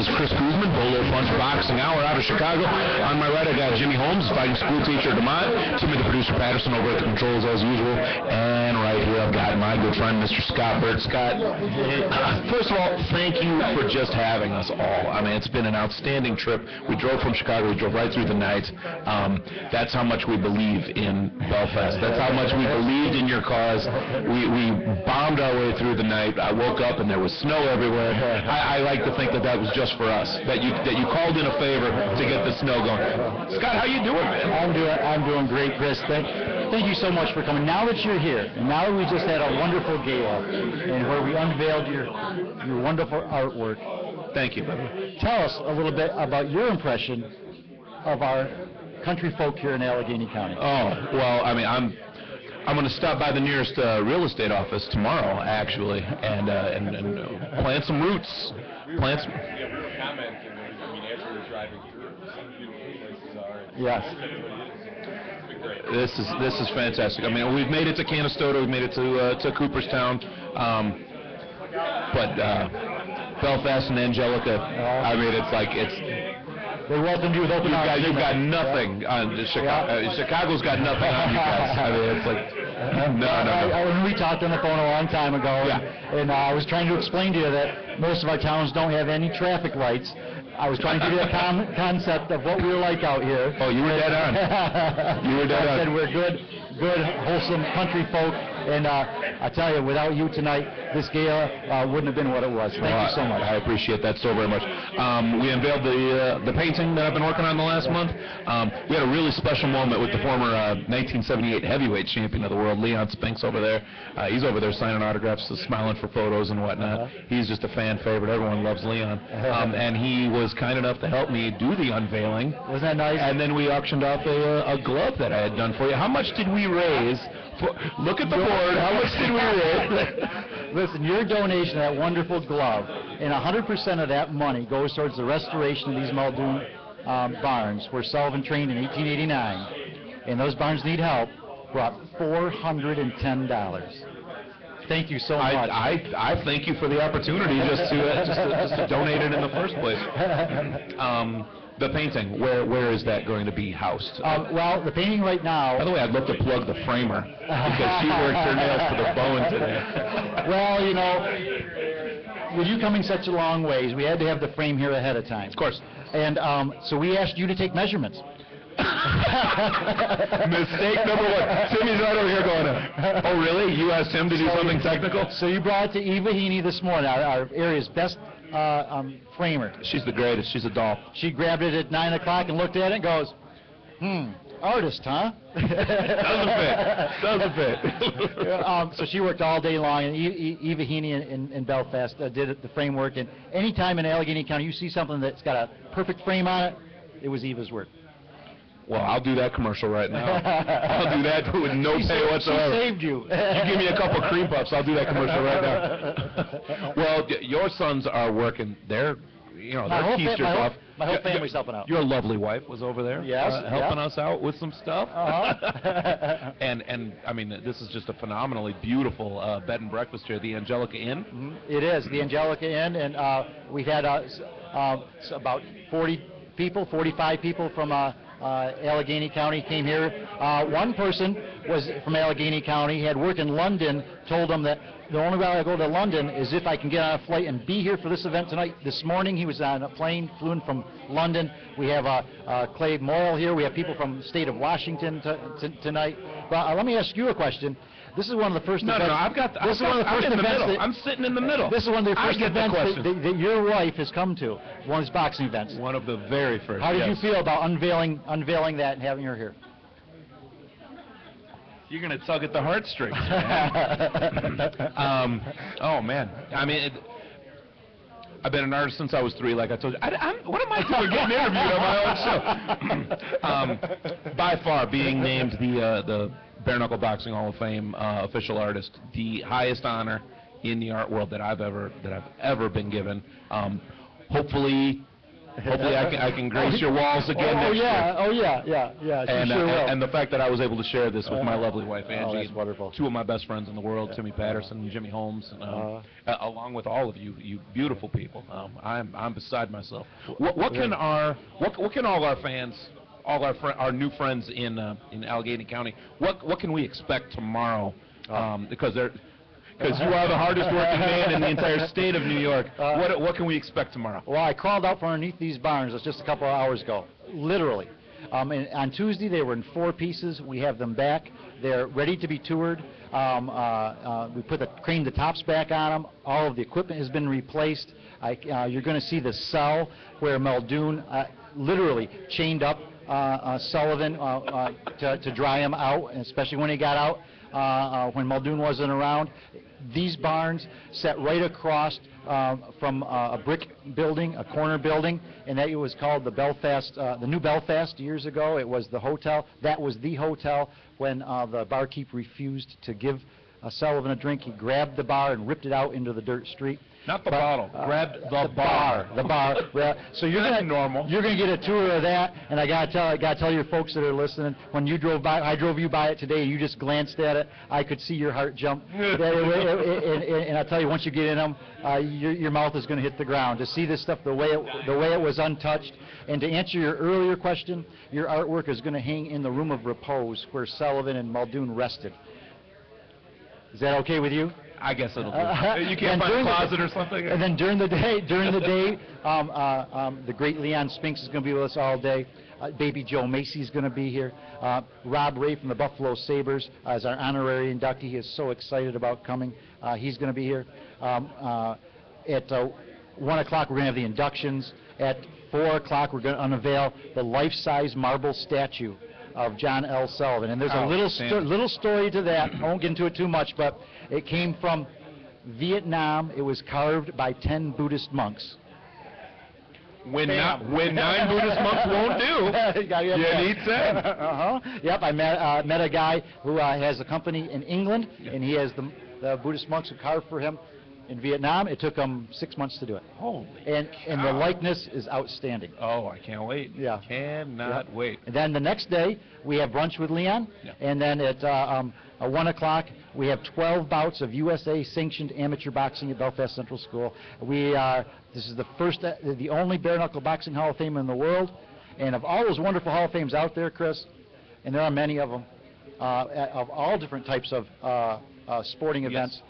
is Chris Kuzman, Bolo Punch Boxing Hour out of Chicago. On my right, I got Jimmy Holmes, fighting school teacher at DeMont. Timmy, the producer, Patterson, over at the controls as usual. And right here, I've got my good friend, Mr. Scott Burt. Scott, first of all, thank you for just having us all. I mean, it's been an outstanding trip. We drove from Chicago. We drove right through the night. That's how much we believe in Belfast. That's how much we believed in your cause. We bombed our way through the night. I woke up and there was snow everywhere. I like to think that that was just for us. That you called in a favor to get the snow going. Scott, how you doing, man? I'm doing great, Chris. Thank you so much for coming. Now that you're here, now that we just had a wonderful gala and where we unveiled your wonderful artwork. Thank you. Tell us a little bit about your impression of our country folk here in Allegheny County. Oh, well, I mean, I'm going to stop by the nearest real estate office tomorrow, actually, and plant some roots. Plant some. As we were driving through, some beautiful places are. Yes. This is fantastic. I mean, we've made it to Canastota, we've made it to Cooperstown, but Belfast and Angelica. I mean, They welcomed you with open arms. You've got nothing on Chicago. Chicago's got nothing on you guys. I mean, it's like no. We talked on the phone a long time ago, and I was trying to explain to you that most of our towns don't have any traffic lights. I was trying to give you a concept of what we were like out here. Oh, you were dead on. You were dead on. I said we're good, wholesome country folk, and I tell you, without you tonight, this gala wouldn't have been what it was. Thank you so much. I appreciate that so very much. We unveiled the painting that I've been working on the last month. We had a really special moment with the former 1978 heavyweight champion of the world, Leon Spinks, over there. He's over there signing autographs, smiling for photos and whatnot. He's just a fan favorite. Everyone loves Leon. And he was kind enough to help me do the unveiling. Wasn't that nice? And then we auctioned off a glove that I had done for you. How much did we raise? Look at the board. How much did we raise? Listen, your donation of that wonderful glove, and 100% of that money goes towards the restoration of these Muldoon barns, where Sullivan trained in 1889, and those barns need help, brought $410. Thank you so much. I thank you for the opportunity just to donate it in the first place. The painting, where is that going to be housed? Well, the painting right now... By the way, I'd love to plug the framer, because she worked her nails to the bone today. Well, you know, with you coming such a long ways, we had to have the frame here ahead of time. Of course. And so we asked you to take measurements. Mistake number one. Timmy's right over here going, oh, really? You asked him to do something technical? So you brought it to Eva Heaney this morning, our area's best framer. She's the greatest. She's a doll. She grabbed it at 9 o'clock and looked at it and goes, artist, huh? Doesn't fit. So she worked all day long, and Eva Heaney in Belfast did the framework. And anytime in Allegheny County you see something that's got a perfect frame on it, it was Eva's work. Well, I'll do that commercial right now. I'll do that with no pay whatsoever. She saved you. You give me a couple cream puffs, I'll do that commercial right now. Well, your sons are working. They're keistered off. My whole family's helping out. Your lovely wife was over there, helping us out with some stuff. And I mean, this is just a phenomenally beautiful bed and breakfast here, the Angelica Inn. It is the Angelica Inn, and we've had about 40 people, 45 people from Allegheny County came here. One person was from Allegheny County, had worked in London, told him that the only way I go to London is if I can get on a flight and be here for this event tonight. This morning he was on a plane, flew in from London. We have Clay Morrill here. We have people from the state of Washington tonight. But let me ask you a question. This is one of the first events. No, I'm in the middle. I'm sitting in the middle. This is one of the first events that your wife has come to, one of these boxing events. One of the very first. How did you feel about unveiling that and having her here? You're going to tug at the heartstrings, man. Oh, man. I mean, I've been an artist since I was 3, like I told you. What am I doing getting interviewed on my own show? By far, being named the Bare Knuckle Boxing Hall of Fame official artist, the highest honor in the art world that I've ever been given. Hopefully, Hopefully I can grace your walls again next year. Yeah. She And, sure will. and the fact that I was able to share this with my lovely wife, Angie, that's wonderful. two of my best friends in the world, Timmy Patterson and Jimmy Holmes, along with all of you, you beautiful people. I'm beside myself. What can all our fans, all our new friends in Allegheny County, what can we expect tomorrow? Because you are the hardest working man in the entire state of New York. What can we expect tomorrow? Well, I crawled out from underneath these barns just a couple of hours ago, literally. And on Tuesday, they were in 4 pieces. We have them back. They're ready to be toured. We put the tops back on them. All of the equipment has been replaced. You're going to see the cell where Muldoon literally chained up Sullivan to dry him out, especially when he got out, when Muldoon wasn't around. These barns sat right across from a brick building, a corner building, and that was called the Belfast, the New Belfast years ago. It was the hotel. That was the hotel when the barkeep refused to give Sullivan a drink. He grabbed the bar and ripped it out into the dirt street. Not the bottle. Grabbed the bar. The bar. Yeah. So you're gonna get a tour of that, and I gotta tell your folks that are listening. When you drove by, I drove you by it today, and you just glanced at it. I could see your heart jump. And I tell you, once you get in them, your mouth is gonna hit the ground to see this stuff the way it was untouched. And to answer your earlier question, your artwork is gonna hang in the room of repose where Sullivan and Muldoon rested. Is that okay with you? I guess it'll do. You can't find a closet or something? And then during the day, the great Leon Spinks is going to be with us all day. Baby Joe Macy's going to be here. Rob Ray from the Buffalo Sabres is our honorary inductee. He is so excited about coming. He's going to be here. At 1 o'clock, we're going to have the inductions. At 4 o'clock, we're going to unveil the life-size marble statue of John L. Sullivan. And there's a little story to that. I won't get into it too much, but it came from Vietnam. It was carved by 10 Buddhist monks. When 9 Buddhist monks won't do, you need 10. Yep, I met a guy who has a company in England, and he has the Buddhist monks who carved for him in Vietnam. It took him 6 months to do it. Holy and the likeness is outstanding. Oh, I can't wait. Yeah. Cannot wait. And then the next day, we have brunch with Leon. Yeah. And then at 1 o'clock, we have 12 bouts of USA-sanctioned amateur boxing at Belfast Central School. This is the only bare-knuckle boxing Hall of Fame in the world. And of all those wonderful Hall of Fames out there, Chris, and there are many of them, of all different types of sporting events,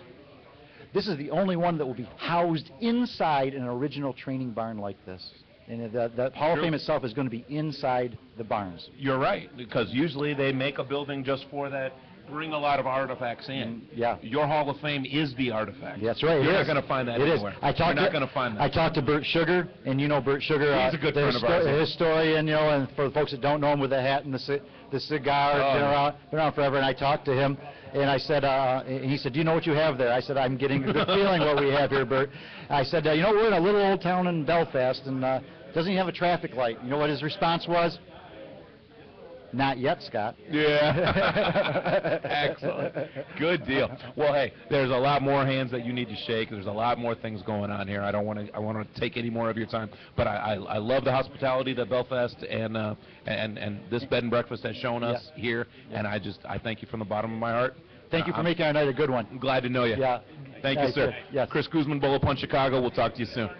this is the only one that will be housed inside an original training barn like this. And the Hall of Fame itself is going to be inside the barns. You're right, because usually they make a building just for that, bring a lot of artifacts in. Yeah. Your Hall of Fame is the artifact. That's right. You're not going to find that anywhere. You're not going to find that. I talked to Burt Sugar, and you know Burt Sugar. He's a good friend of ours. Historian, you know, and for the folks that don't know him with the hat and the cigar, been around forever. And I talked to him, and I said, and he said, "Do you know what you have there?" I said, "I'm getting a good feeling what we have here, Burt." I said, "You know, we're in a little old town in Belfast, and doesn't even have a traffic light." You know what his response was? Not yet, Scott. Yeah. Excellent. Good deal. Well, hey, there's a lot more hands that you need to shake. There's a lot more things going on here. I want to take any more of your time, but I love the hospitality that Belfast and this bed and breakfast has shown us here, and I thank you from the bottom of my heart. Thank you for making our night a good one. I'm glad to know you. Yeah. Thank you, sir. Yes. Chris Guzman, Bolo Punch, Chicago. We'll talk to you soon.